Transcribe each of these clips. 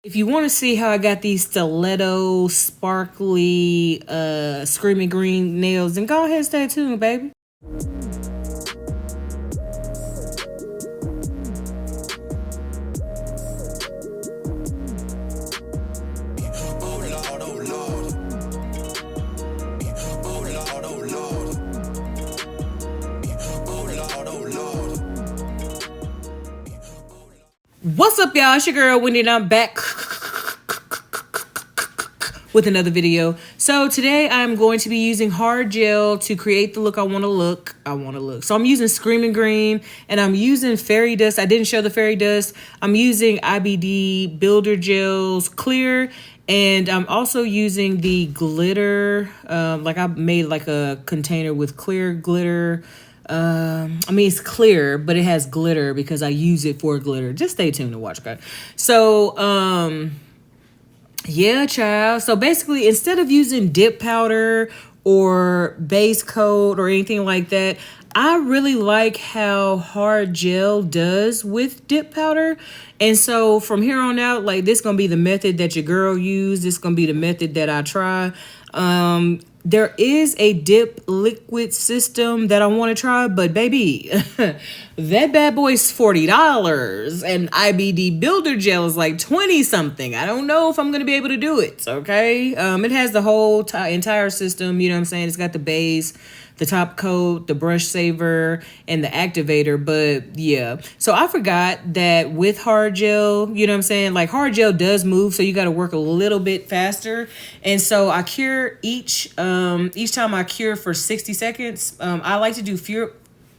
If you want to see how I got these stiletto sparkly screaming green nails, then go ahead and stay tuned, baby. What's up, y'all? It's your girl Wendy, and I'm back with another video. So today I'm going to be using hard gel to create the look I want to look. So I'm using Screaming Green and I'm using fairy dust. I didn't show the fairy dust. I'm using IBD Builder Gels Clear, and I'm also using the glitter. Like I made like a container with clear glitter. It's clear, but it has glitter because I use it for glitter. Just stay tuned to watch, okay? So, yeah, child. So basically, instead of using dip powder or base coat or anything like that, I really like how hard gel does with dip powder. And so from here on out, like, this gonna be the method that your girl used. This gonna be the method that I try. There is a dip liquid system that I want to try, but baby, that bad boy's $40 and IBD Builder Gel is like 20 something. I don't know if I'm going to be able to do it. Okay. It has the whole entire system. You know what I'm saying? It's got the base, the top coat, the brush saver, and the activator. But yeah, so I forgot that with hard gel, you know what I'm saying? Like, hard gel does move, so you got to work a little bit faster. And so I cure each time I cure for 60 seconds. I like to do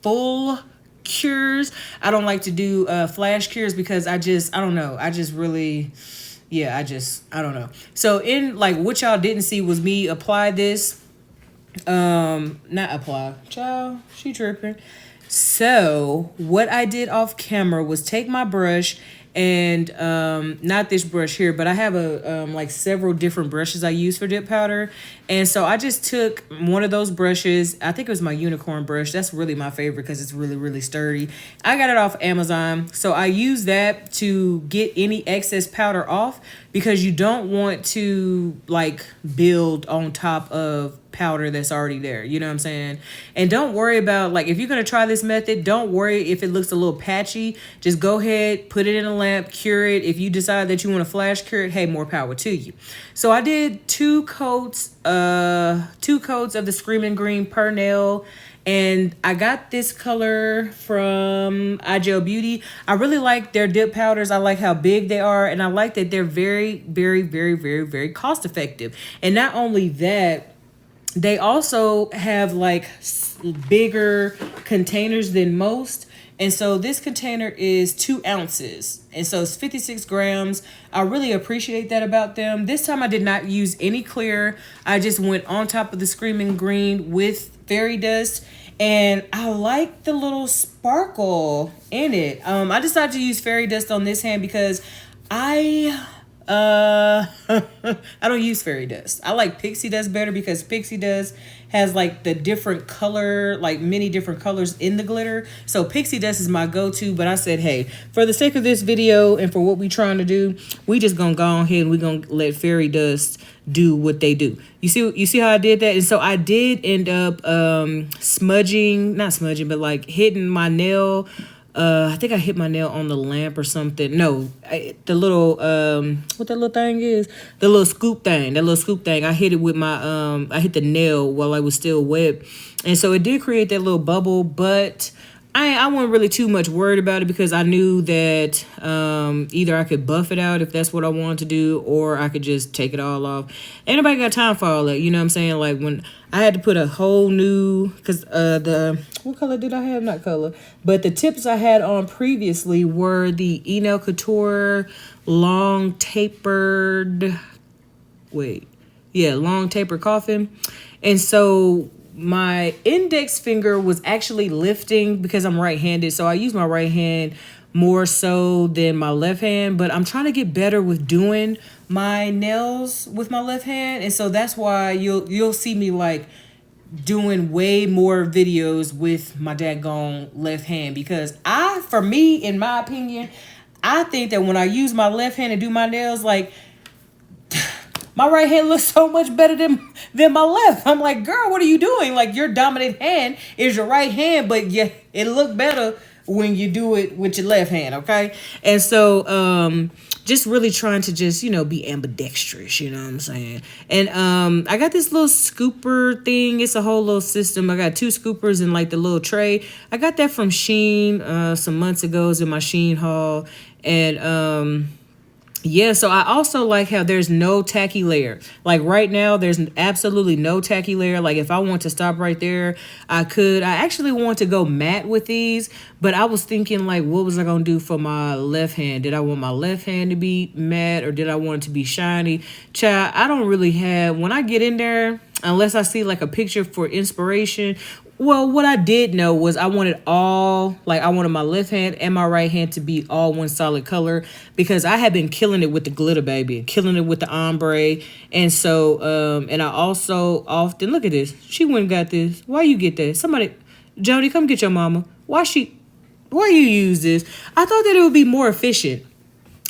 full cures. I don't like to do flash cures because I don't know. I don't know. So in, like, what y'all didn't see was me apply this. Not apply, child, she tripping. So what I did off camera was take my brush and not this brush here, but I have a like several different brushes I use for dip powder. And so I just took one of those brushes. I think it was my unicorn brush. That's really my favorite because it's really, really sturdy. I got it off Amazon. So I use that to get any excess powder off, because you don't want to like build on top of powder that's already there. You know what I'm saying? And don't worry about, like, if you're going to try this method, don't worry if it looks a little patchy. Just go ahead, put it in a lamp, cure it. If you decide that you want to flash cure it, hey, more power to you. So I did two coats of the Screaming Green per nail. And I got this color from iGel Beauty. I really like their dip powders. I like how big they are. And I like that they're very, very, very, very, very cost effective. And not only that, they also have like bigger containers than most. And so this container is 2 ounces. And so it's 56 grams. I really appreciate that about them. This time I did not use any clear. I just went on top of the Screaming Green with fairy dust. And I like the little sparkle in it. I decided to use fairy dust on this hand because I don't use fairy dust. I like pixie dust better because pixie dust has like the different color, like many different colors in the glitter. So pixie dust is my go-to, but I said, hey, for the sake of this video and for what we trying to do, we just gonna go ahead and we gonna let fairy dust do what they do. You see how I did that? And so I did end up not smudging, but like hitting my nail. I think I hit my nail on the lamp or something. No, the little what that little thing is, the little scoop thing. I hit it with my I hit the nail while I was still wet, and so it did create that little bubble. But I wasn't really too much worried about it because I knew that either I could buff it out if that's what I wanted to do, or I could just take it all off. Ain't nobody got time for all that, you know what I'm saying? Like, when I had to put a whole new, because what color did I have? Not color, but the tips I had on previously were the Enailcouture long tapered coffin. And so my index finger was actually lifting because I'm right-handed. So I use my right hand more so than my left hand, but I'm trying to get better with doing my nails with my left hand. And so that's why you'll see me like doing way more videos with my daggone left hand, because for me, in my opinion, I think that when I use my left hand to do my nails, like my right hand looks so much better than my left. I'm like, girl, what are you doing? Like your dominant hand is your right hand, but yeah, it look better when you do it with your left hand, okay? And so just really trying to just, be ambidextrous, you know what I'm saying? And I got this little scooper thing. It's a whole little system. I got 2 scoopers in like the little tray. I got that from Shein some months ago. It's in my Shein haul. And yeah, so I also like how there's no tacky layer. Like right now, there's absolutely no tacky layer. Like if I want to stop right there, I could. I actually want to go matte with these, but I was thinking like, what was I going to do for my left hand? Did I want my left hand to be matte or did I want it to be shiny? Child, I don't really have, when I get in there, unless I see like a picture for inspiration. Well, what I did know was I wanted my left hand and my right hand to be all one solid color because I had been killing it with the glitter, baby, killing it with the ombre. And so, and I also often, look at this. She went and got this. Why you get that? Somebody, Jody, come get your mama. Why you use this? I thought that it would be more efficient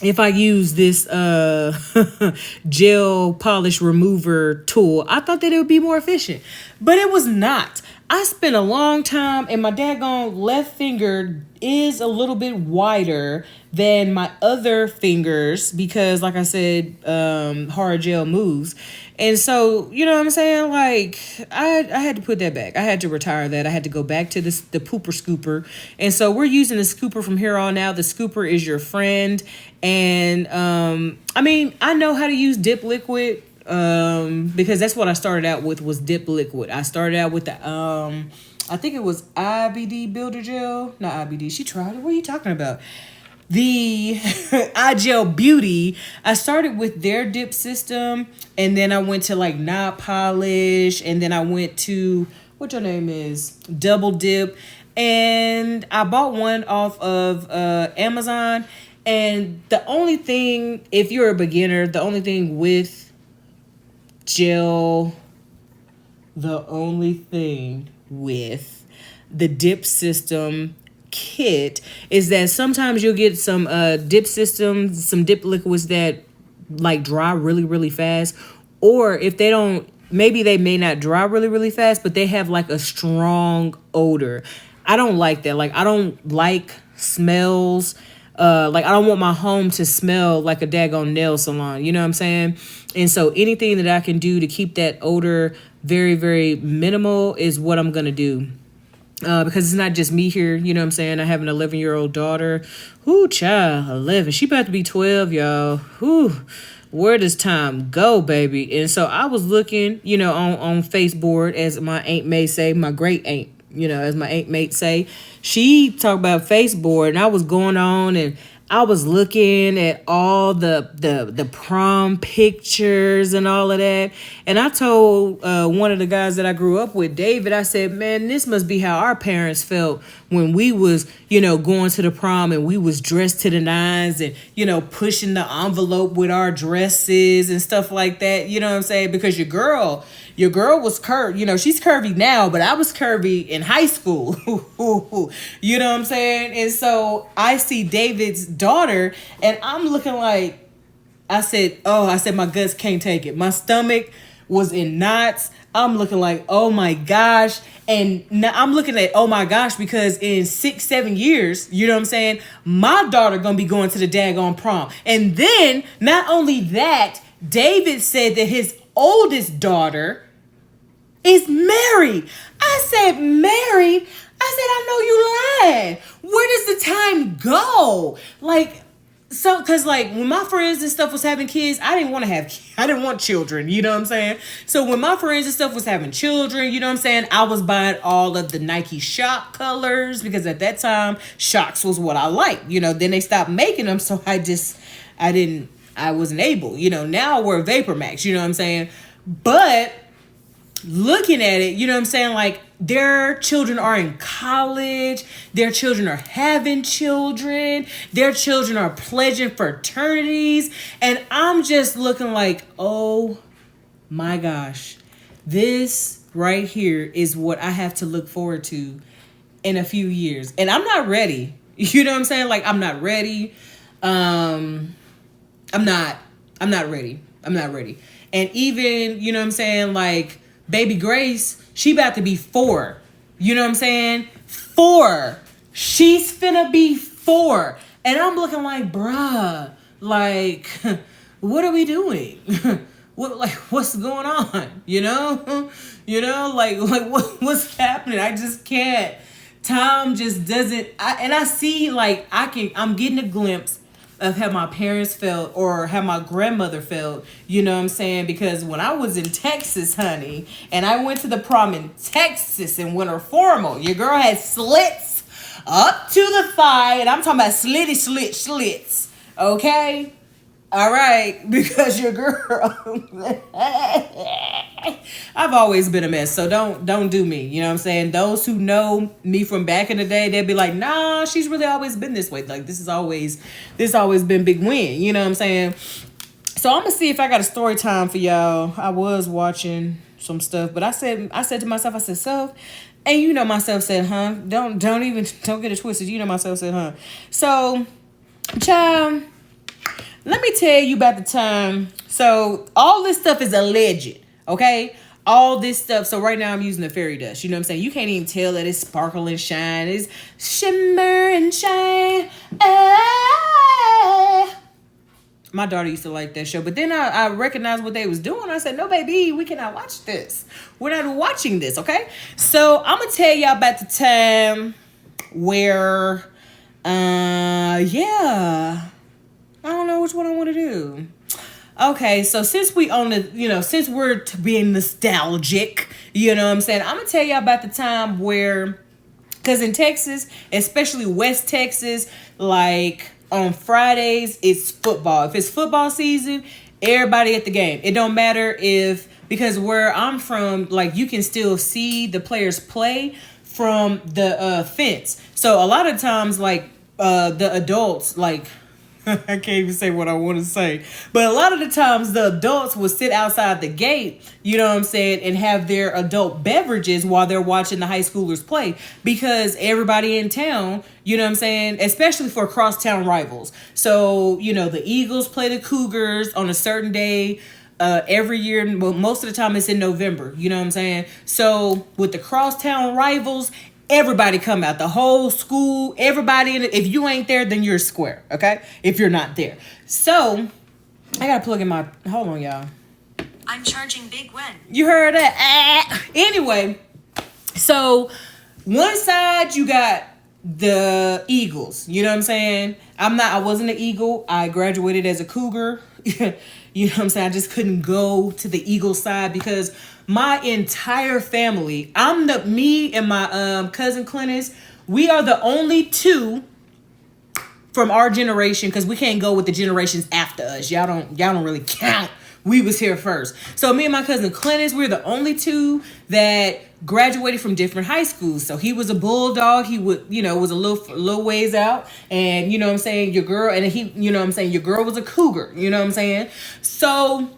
if I use this gel polish remover tool. I thought that it would be more efficient, but it was not. I spent a long time, and my daggone left finger is a little bit wider than my other fingers because, like I said, hard gel moves. And so, you know what I'm saying? Like, I had to put that back. I had to retire that. I had to go back to the pooper scooper. And so we're using the scooper from here on out. The scooper is your friend. And, I mean, I know how to use dip liquid. Because that's what I started out with was dip liquid. I started out with the I think it was IBD Builder Gel. Not IBD. She tried it. What are you talking about? The iGel Beauty. I started with their dip system, and then I went to like Knob Polish, and then I went to what your name is? Double Dip. And I bought one off of Amazon. And the only thing, if you're a beginner, the only thing with gel, the only thing with the dip system kit is that sometimes you'll get some dip systems, some dip liquids that like dry really, really fast. Or if they don't, maybe they may not dry really, really fast, but they have like a strong odor. I don't like that. Like I don't like smells. Like I don't want my home to smell like a daggone nail salon. You know what I'm saying? And so anything that I can do to keep that odor very, very minimal is what I'm going to do. Because it's not just me here. You know what I'm saying? I have an 11-year-old daughter. Ooh, child, 11. She about to be 12, y'all. Ooh, where does time go, baby? And so I was looking, on Facebook, as my Aunt May say, my great aunt. As my Aunt Mate say, she talked about Facebook, and I was going on and I was looking at all the prom pictures and all of that. And I told one of the guys that I grew up with, David, I said, man, this must be how our parents felt when we was, going to the prom and we was dressed to the nines and, pushing the envelope with our dresses and stuff like that. You know what I'm saying? Because your girl was curvy. She's curvy now, but I was curvy in high school. You know what I'm saying? And so I see David's daughter and I'm looking like, I said, my guts can't take it. My stomach was in knots. I'm looking like, oh my gosh. And now I'm looking at, oh my gosh, because in 6-7 years, you know what I'm saying? My daughter gonna be going to the daggone prom. And then not only that, David said that his oldest daughter is married. I said, married? I said, I know you lying. Where does the time go? Cause when my friends and stuff was having kids, I didn't want children, you know what I'm saying? So when my friends and stuff was having children, you know what I'm saying? I was buying all of the Nike Shock colors because at that time, Shocks was what I liked, then they stopped making them. So I wasn't able, now we're Vapor Max, you know what I'm saying? But looking at it, you know what I'm saying? Like their children are in college, their children are having children, their children are pledging fraternities. And I'm just looking like, oh my gosh, this right here is what I have to look forward to in a few years. And I'm not ready. You know what I'm saying? Like I'm not ready. I'm not. I'm not ready. I'm not ready. And even, you know what I'm saying, like baby Grace, she about to be 4. You know what I'm saying? 4. She's finna be 4. And I'm looking like, bruh, like, what are we doing? What's going on? You know? What's happening? I just can't. Time just doesn't, I see, like, I'm getting a glimpse of how my parents felt or how my grandmother felt, you know what I'm saying? Because when I was in Texas, honey, and I went to the prom in Texas in winter formal, your girl had slits up to the thigh, and I'm talking about slits, okay? All right, because your girl, I've always been a mess, so don't do me. You know what I'm saying? Those who know me from back in the day, they'd be like, "Nah, she's really always been this way. Like this always been Big Win." You know what I'm saying? So I'm gonna see if I got a story time for y'all. I was watching some stuff, but I said to myself, I said, "Self," and you know myself said, "Huh? Don't get it twisted." You know myself said, "Huh?" So, child. Let me tell you about the time. So all this stuff is alleged, okay? All this stuff. So right now I'm using the fairy dust. You know what I'm saying? You can't even tell that it's sparkle and shine. It's shimmer and shine. Ah. My daughter used to like that show. But then I recognized what they was doing. I said, no, baby, we cannot watch this. We're not watching this, okay? So I'm going to tell y'all about the time where, yeah. I don't know which one I want to do. Okay, so since since we're being nostalgic, you know what I'm saying, I'm going to tell y'all about the time where, because in Texas, especially West Texas, like on Fridays, it's football. If it's football season, everybody at the game. It don't matter because where I'm from, like you can still see the players play from the fence. So a lot of times, like the adults, like, I can't even say what I want to say. But a lot of the times the adults will sit outside the gate, you know what I'm saying, and have their adult beverages while they're watching the high schoolers play. Because everybody in town, you know what I'm saying, especially for crosstown rivals. So, you know, the Eagles play the Cougars on a certain day every year. Well, most of the time it's in November, you know what I'm saying. So with the crosstown rivals, everybody come out, the whole school, everybody in it. If you ain't there, then you're square, okay? If you're not there. So, I gotta plug in my, hold on, y'all. I'm charging Big Wen. You heard that? Anyway, so one side you got the Eagles, you know what I'm saying? I wasn't an Eagle. I graduated as a Cougar. You know what I'm saying? I just couldn't go to the Eagle side because my entire family, me and my cousin Clennis, we are the only 2 from our generation, because we can't go with the generations after us. Y'all don't really count. We was here first. So me and my cousin Clennis, we're the only 2 that graduated from different high schools. So he was a Bulldog. He would, was a little ways out. And you know what I'm saying, your girl, and he, you know what I'm saying, your girl was a Cougar. You know what I'm saying? So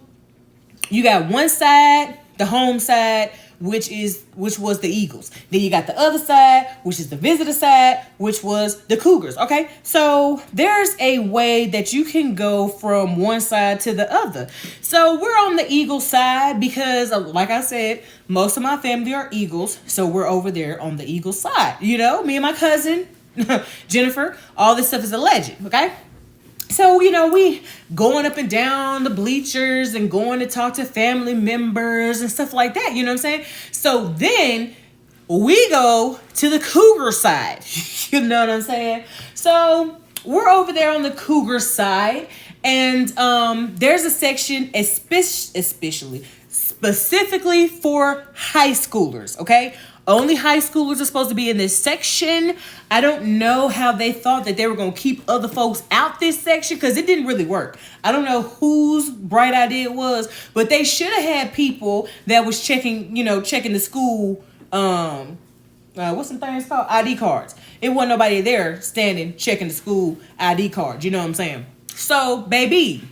you got one side, the home side, which was the Eagles. Then you got the other side, which is the visitor side, which was the Cougars. Okay, so there's a way that you can go from one side to the other. So we're on the Eagles side because, like I said, most of my family are Eagles. So we're over there on the Eagles side. You know, me and my cousin Jennifer. All this stuff is a legend. Okay. So, we going up and down the bleachers and going to talk to family members and stuff like that. You know what I'm saying? So then we go to the Cougar side. You know what I'm saying? So we're over there on the Cougar side. And there's a section specifically for high schoolers. Okay? Only high schoolers are supposed to be in this section. I don't know how they thought that they were going to keep other folks out this section, because it didn't really work. I don't know whose bright idea it was, but they should have had people that was checking the school, what's some things called? ID cards. It wasn't nobody there standing checking the school ID cards. You know what I'm saying? So, baby,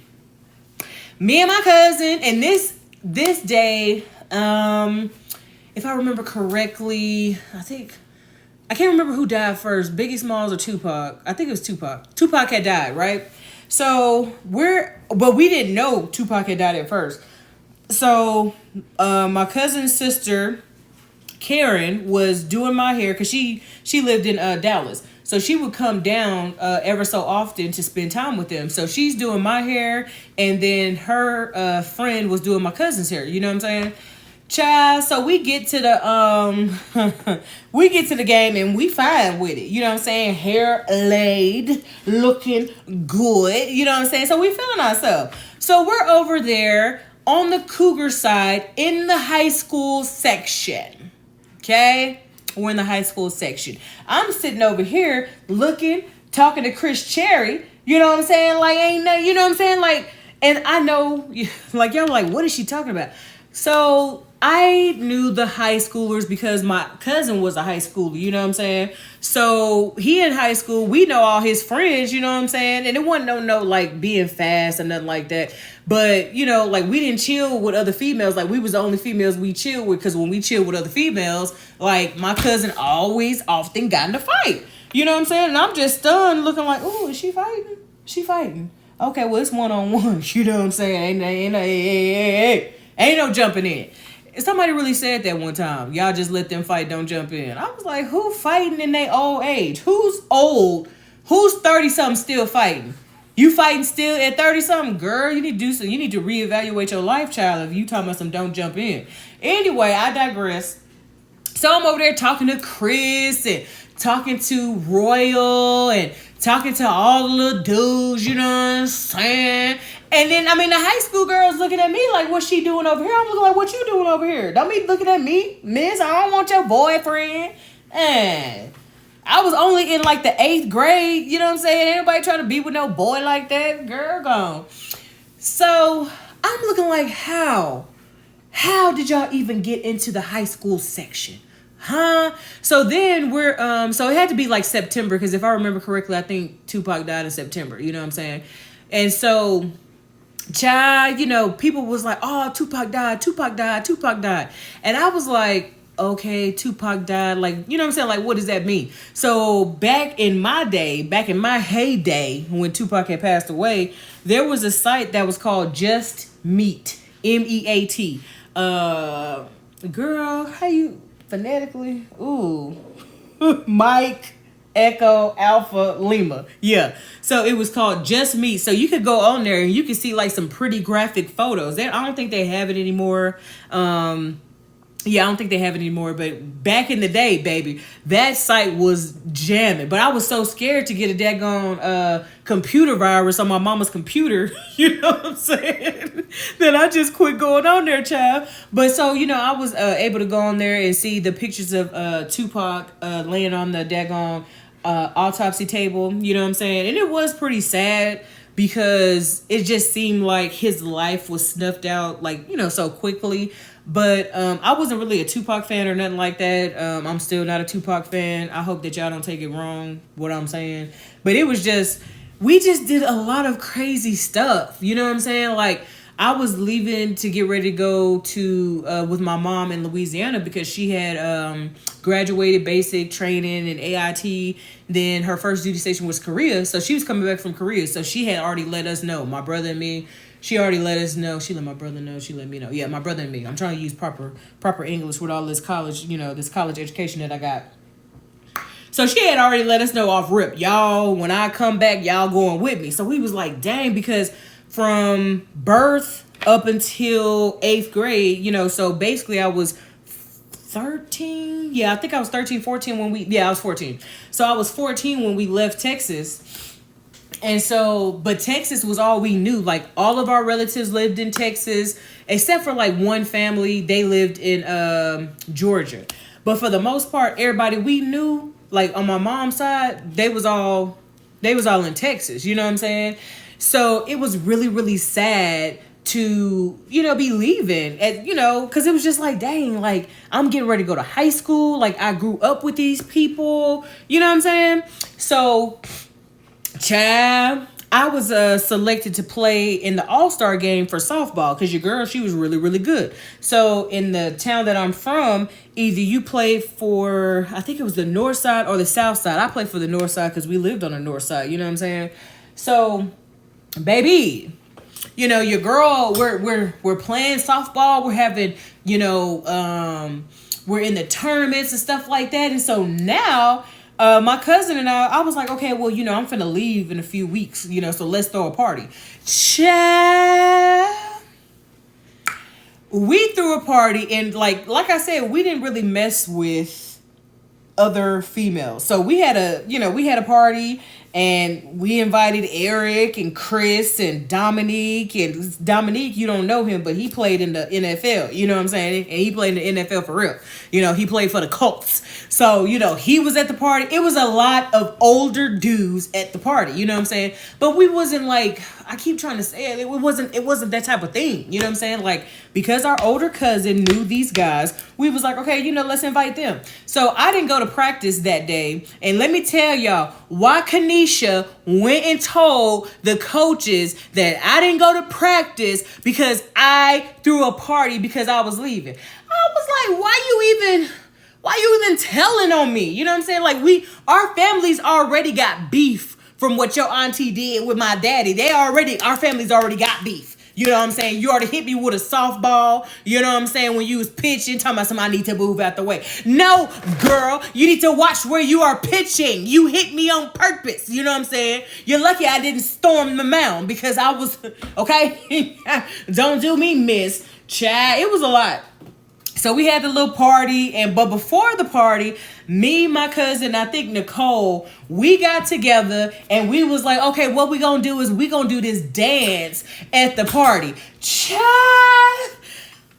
me and my cousin, and this day, if I remember correctly, I can't remember who died first, Biggie Smalls or Tupac. I think it was Tupac. Tupac had died, right? So but we didn't know Tupac had died at first. So my cousin's sister Karen was doing my hair because she lived in Dallas. So she would come down ever so often to spend time with them. So she's doing my hair, and then her friend was doing my cousin's hair. You know what I'm saying? Child, so we get to the we get to the game and we fine with it. You know what I'm saying? Hair laid, looking good. You know what I'm saying? So we feeling ourselves. So we're over there on the Cougar side in the high school section. Okay? We're in the high school section. I'm sitting over here looking, talking to Chris Cherry. You know what I'm saying? Like, ain't no, you know what I'm saying? Like, and I know, like, y'all like, what is she talking about? So I knew the high schoolers because my cousin was a high schooler, you know what I'm saying? So he in high school, we know all his friends, you know what I'm saying? And it wasn't no like being fast or nothing like that. But, you know, like we didn't chill with other females. Like we was the only females we chilled with, because when we chilled with other females, like my cousin always often got in a fight. You know what I'm saying? And I'm just stunned looking like, oh, is she fighting? She fighting. Okay, well, it's one-on-one. You know what I'm saying? Ain't no jumping in. Somebody really said that one time. Y'all just let them fight, don't jump in. I was like, who fighting in their old age? Who's old? Who's 30-something still fighting? You fighting still at 30-something? Girl, you need to do something. You need to reevaluate your life, child, if you talking about some don't jump in. Anyway, I digress. So I'm over there talking to Chris and talking to Royal and talking to all the little dudes, you know what I'm saying? And then, I mean, the high school girls looking at me like, what's she doing over here? I'm looking like, what you doing over here? Don't be looking at me, miss. I don't want your boyfriend. And I was only in like the 8th grade, you know what I'm saying? Ain't nobody trying to be with no boy like that. Girl, gone. So I'm looking like, how? How did y'all even get into the high school section? Huh? So then we're so it had to be like September, because if I remember correctly, I think Tupac died in September, you know what I'm saying? And so, child, you know, people was like, oh, Tupac died. And I was like, okay, Tupac died, like, you know what I'm saying? Like, what does that mean? So back in my heyday, when Tupac had passed away, there was a site that was called Just Meat, MEAT. Girl, how you phonetically? Ooh. Mike Echo Alpha Lima. Yeah. So it was called Just Meat. So you could go on there and you could see like some pretty graphic photos. I don't think they have it anymore. Yeah, I don't think they have it anymore, but back in the day, baby, that site was jamming. But I was so scared to get a daggone computer virus on my mama's computer, you know what I'm saying? That I just quit going on there, child. But so, you know, I was able to go on there and see the pictures of Tupac laying on the daggone autopsy table, you know what I'm saying? And it was pretty sad, because it just seemed like his life was snuffed out, like, you know, so quickly. But I wasn't really a Tupac fan or nothing like that. I'm still not a Tupac fan. I hope that y'all don't take it wrong, what I'm saying. But it was just, we just did a lot of crazy stuff. You know what I'm saying? Like, I was leaving to get ready to go to with my mom in Louisiana, because she had graduated basic training in AIT. Then her first duty station was Korea. So she was coming back from Korea. So she had already let us know, my brother and me. She already let us know. She let my brother know. She let me know. Yeah, my brother and me. I'm trying to use proper English with all this college, you know, this college education that I got. So she had already let us know off rip. Y'all, when I come back, y'all going with me. So we was like, dang, because from birth up until 8th grade, you know, so basically I was 13. Yeah, I think I was 13, 14 when I was 14. So I was 14 when we left Texas. And so, but Texas was all we knew. Like, all of our relatives lived in Texas, except for like one family. They lived in Georgia. But for the most part, everybody we knew, like on my mom's side, they was all in Texas. You know what I'm saying? So it was really, really sad to, you know, be leaving, and, you know, because it was just like, dang, like, I'm getting ready to go to high school. Like, I grew up with these people. You know what I'm saying? So, child, I was selected to play in the All-Star game for softball, because your girl, she was really, really good. So in the town that I'm from, either you play for, I think it was the north side or the south side. I played for the north side because we lived on the north side. You know what I'm saying? So baby, you know, your girl, we're playing softball, we're having, you know, we're in the tournaments and stuff like that. And so now my cousin and I was like, okay, well, you know, I'm finna leave in a few weeks, you know, so let's throw a party. Child. We threw a party, and like I said, we didn't really mess with other females. So we had a party, and we invited Eric and Chris and Dominique. And Dominique, you don't know him, but he played in the NFL. You know what I'm saying? And he played in the NFL for real. You know, he played for the Colts. So, you know, he was at the party. It was a lot of older dudes at the party. You know what I'm saying? But we wasn't like, I keep trying to say it. It wasn't that type of thing. You know what I'm saying? Like, because our older cousin knew these guys, we was like, okay, you know, let's invite them. So I didn't go to practice that day. And let me tell y'all why Kanisha went and told the coaches that I didn't go to practice because I threw a party because I was leaving. I was like, why you even telling on me? You know what I'm saying? Like, our families already got beef from what your auntie did with my daddy. Our families already got beef. You know what I'm saying? You already hit me with a softball. You know what I'm saying? When you was pitching, talking about somebody need to move out the way. No, girl, you need to watch where you are pitching. You hit me on purpose. You know what I'm saying? You're lucky I didn't storm the mound because I was, okay? Don't do me, miss. Child, it was a lot. So we had the little party, but before the party, me, my cousin, I think Nicole, we got together and we was like, okay, what we gonna do is we gonna do this dance at the party. Child,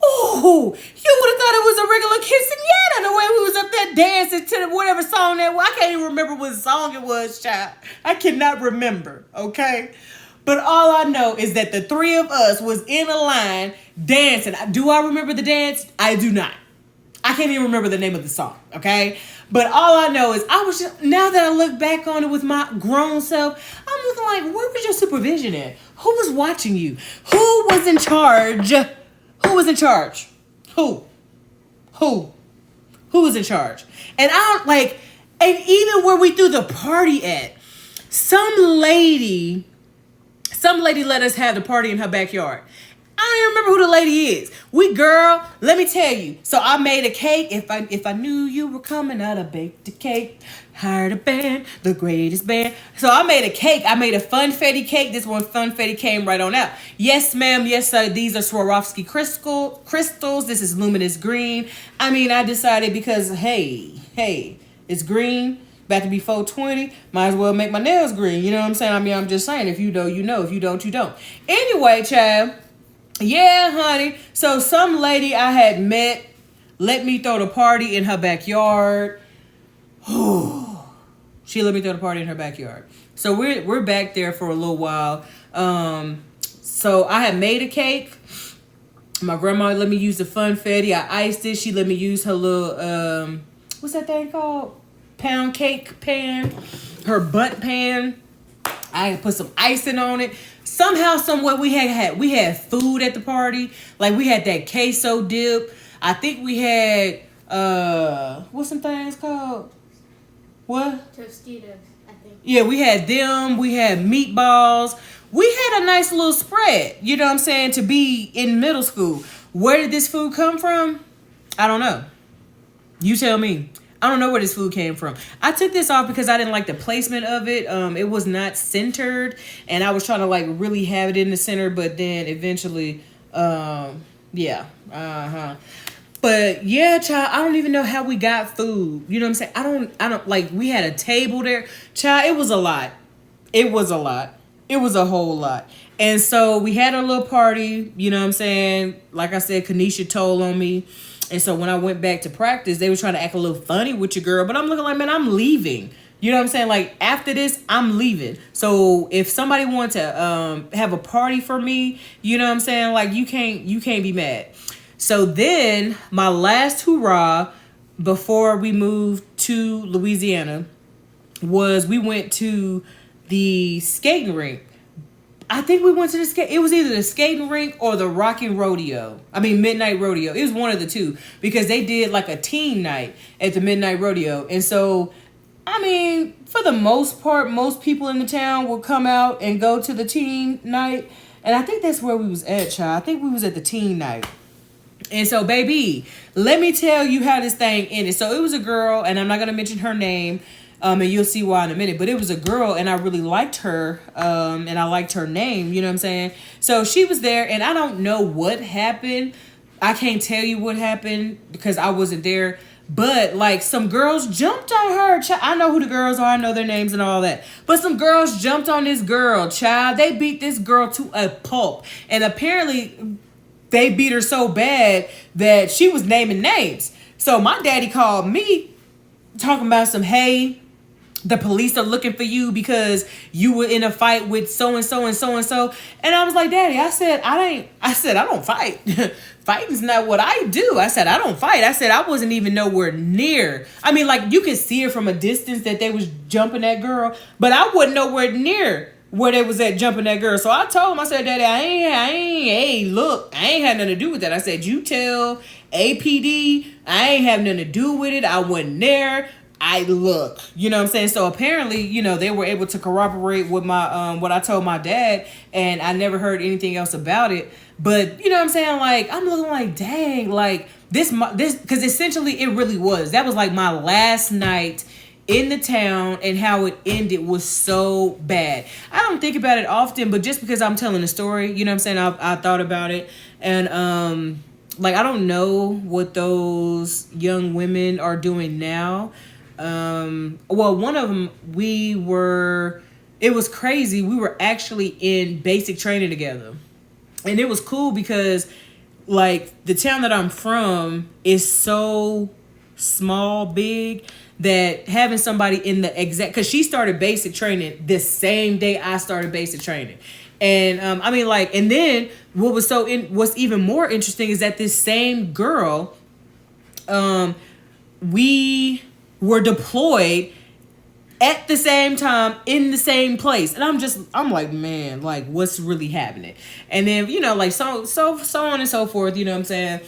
ooh, you would have thought it was a regular quinceañera the way we was up there dancing to whatever song that was. I can't even remember what song it was, child. I cannot remember, okay? But all I know is that the three of us was in a line dancing. Do I remember the dance? I do not. I can't even remember the name of the song, okay? But all I know is now that I look back on it with my grown self, I'm looking like, where was your supervision at? Who was watching you? Who was in charge? Who was in charge? Who was in charge? And and even where we threw the party at, some lady let us have the party in her backyard. I don't even remember who the lady is. Girl, let me tell you. So I made a cake. If I knew you were coming, I'd have baked a cake. Hired a band, the greatest band. So I made a cake. I made a funfetti cake. This one funfetti came right on out. Yes, ma'am. Yes, sir. These are Swarovski crystals. This is luminous green. I mean, I decided because, hey, it's green. About to be 420, might as well make my nails green. You know what I'm saying? I mean, I'm just saying, if you know, you know. If you don't, you don't. Anyway, child. Yeah, honey. So some lady I had met let me throw the party in her backyard. She let me throw the party in her backyard. So we're back there for a little while. So I had made a cake. My grandma let me use the funfetti. I iced it. She let me use her little what's that thing called? Pound cake pan, her butt pan. I put some icing on it. Somehow, somewhere we had food at the party. Like we had that queso dip. I think we had what's some things called? What? Tostitos, I think. Yeah, we had them. We had meatballs. We had a nice little spread. You know what I'm saying? To be in middle school. Where did this food come from? I don't know. You tell me. I don't know where this food came from. I took this off because I didn't like the placement of it. It was not centered, and I was trying to like really have it in the center, but then eventually, yeah, But yeah, child, I don't even know how we got food. You know what I'm saying? I don't like. We had a table there, child. It was a lot. It was a whole lot. And so we had a little party. You know what I'm saying? Like I said, Kanisha told on me. And so when I went back to practice, they were trying to act a little funny with your girl. But I'm looking like, man, I'm leaving. You know what I'm saying? Like, after this, I'm leaving. So if somebody wants to have a party for me, you know what I'm saying? Like, you can't be mad. So then my last hurrah before we moved to Louisiana was we went to the skating rink. I think we went to it was either the skating rink or the midnight rodeo. It was one of the two because they did like a teen night at the midnight rodeo. And so I mean, for the most part, most people in the town will come out and go to the teen night. And I think that's where we was at, child. I think we was at the teen night. And so, baby, let me tell you how this thing ended. So it was a girl, and I'm not gonna mention her name, and you'll see why in a minute. But it was a girl, and I really liked her, and I liked her name. You know what I'm saying? So she was there, and I don't know what happened. I can't tell you what happened because I wasn't there. But like some girls jumped on her. I know who the girls are. I know their names and all that. But some girls jumped on this girl, child. They beat this girl to a pulp, and apparently they beat her so bad that she was naming names. So my daddy called me talking about some, hey, the police are looking for you because you were in a fight with so and so and so and so. And I was like, Daddy, I said I don't fight. Fighting's not what I do. I said I don't fight. I said I wasn't even nowhere near. I mean, like, you could see it from a distance that they was jumping that girl, but I wasn't nowhere near where they was at jumping that girl. So I told him, I said, Daddy, hey, look, I ain't had nothing to do with that. I said, you tell APD, I ain't have nothing to do with it. I wasn't there. Look, you know what I'm saying? So apparently, you know, they were able to corroborate with my, what I told my dad, and I never heard anything else about it. But you know what I'm saying? Like, I'm looking like, dang, like this, because essentially it really was. That was like my last night in the town, and how it ended was so bad. I don't think about it often, but just because I'm telling the story, you know what I'm saying, I thought about it. And like, I don't know what those young women are doing now. Well, one of them, it was crazy, we were actually in basic training together, and it was cool because like the town that I'm from is so small, big, that having somebody in the exact, because she started basic training the same day I started basic training. And I mean, like, and then what's even more interesting is that this same girl, we were deployed at the same time in the same place. And I'm like, man, like, what's really happening? And then, you know, like, so on and so forth, you know what I'm saying?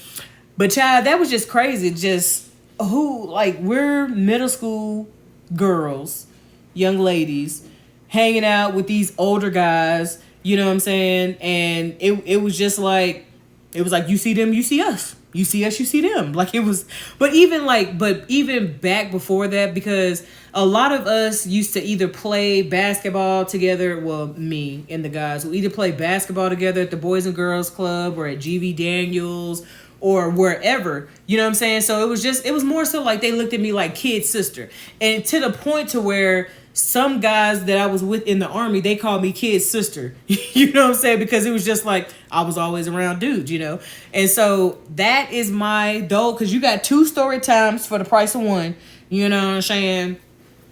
But child, that was just crazy. Just we're middle school girls, young ladies, hanging out with these older guys, you know what I'm saying? And it was just like, it was like, you see them, you see us. You see us, you see them. Like, it was, but even back before that, because a lot of us used to either play basketball together. Well, me and the guys will either play basketball together at the Boys and Girls Club or at GV Daniels or wherever, you know what I'm saying? So it was more so like they looked at me like kid sister. And to the point to where some guys that I was with in the Army, they called me kid sister. You know what I'm saying? Because it was just like, I was always around dudes, you know? And so that is my goal, because you got 2 story times for the price of 1. You know what I'm saying?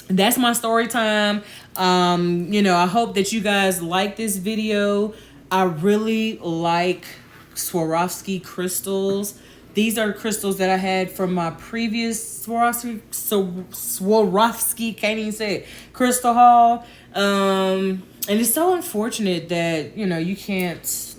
That's my story time. You know, I hope that you guys like this video. I really like Swarovski crystals. These are crystals that I had from my previous Swarovski, can't even say it, crystal haul. And it's so unfortunate that, you know, you can't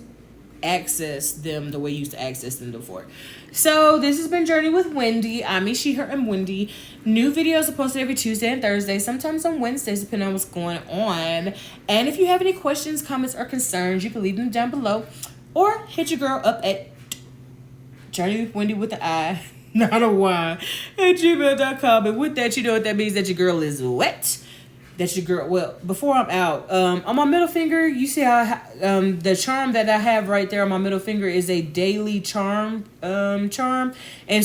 access them the way you used to access them before. So this has been Journey with Wendy. I'm me, she, her, and Wendy. New videos are posted every Tuesday and Thursday, sometimes on Wednesdays, depending on what's going on. And if you have any questions, comments, or concerns, you can leave them down below, or hit your girl up at Journey with Wendy with the I, not a Y, at gmail.com. And with that, you know what that means, that your girl is wet. That's your girl. Well, before I'm out, on my middle finger, you see how the charm that I have right there on my middle finger is a daily charm. And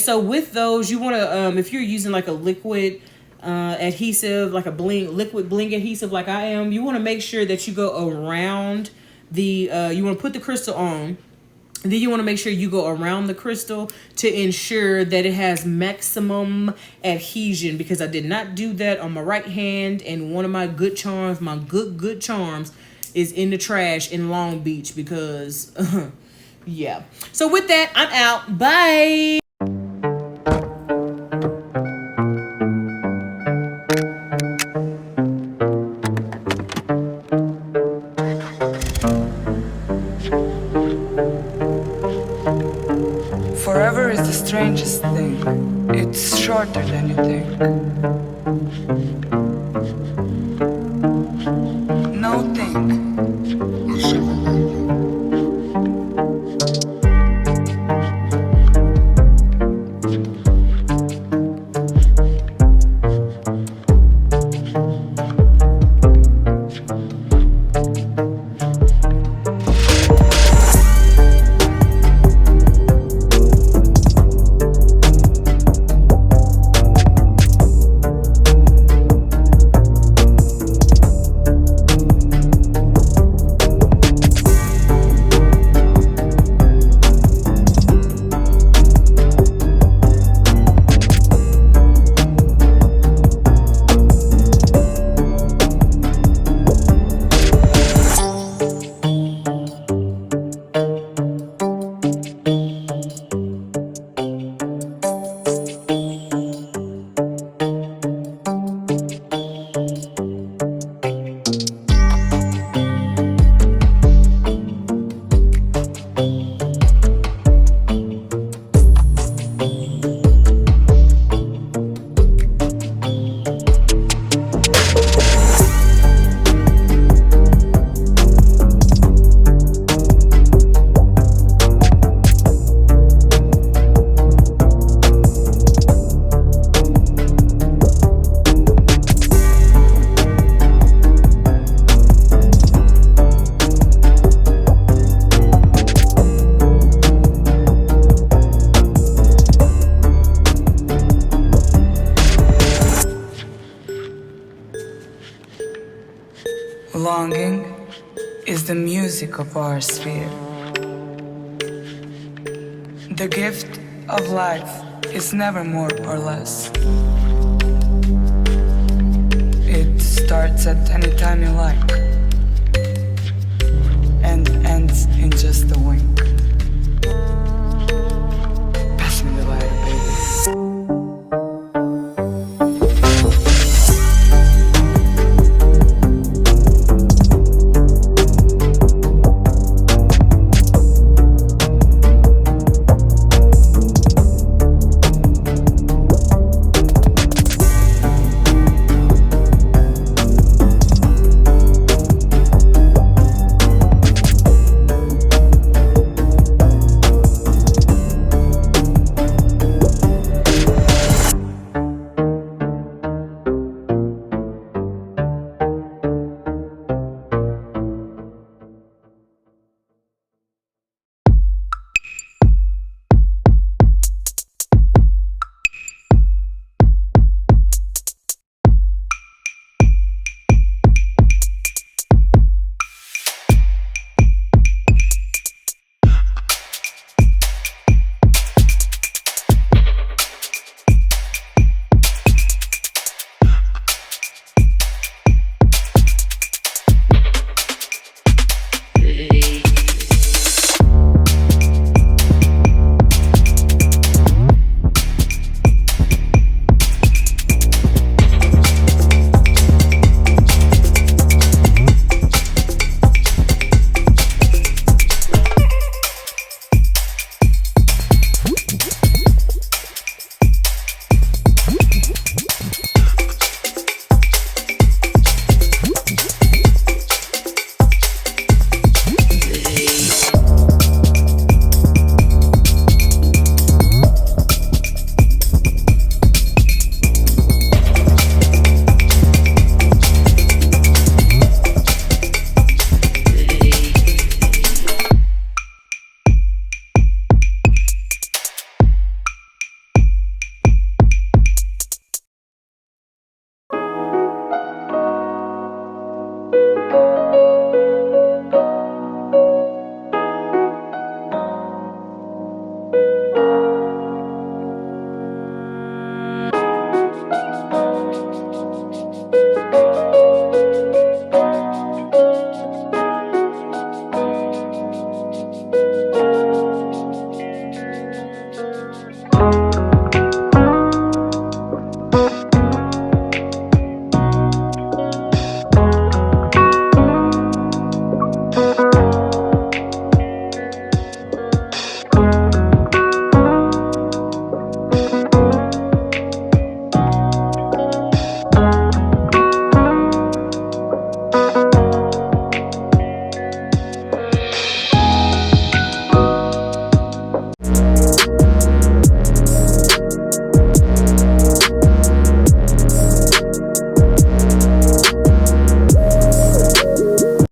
so with those, you want to, if you're using like a liquid adhesive, like a liquid bling adhesive like I am, you want to make sure that you go around the, you want to put the crystal on. And then you want to make sure you go around the crystal to ensure that it has maximum adhesion, because I did not do that on my right hand, and one of my good charms, my good charms, is in the trash in Long Beach because, yeah. So with that, I'm out. Bye. Forever is the strangest thing. It's shorter than you think. No think. Longing is the music of our sphere. The gift of life is never more or less. It starts at any time you like and ends in just a wink.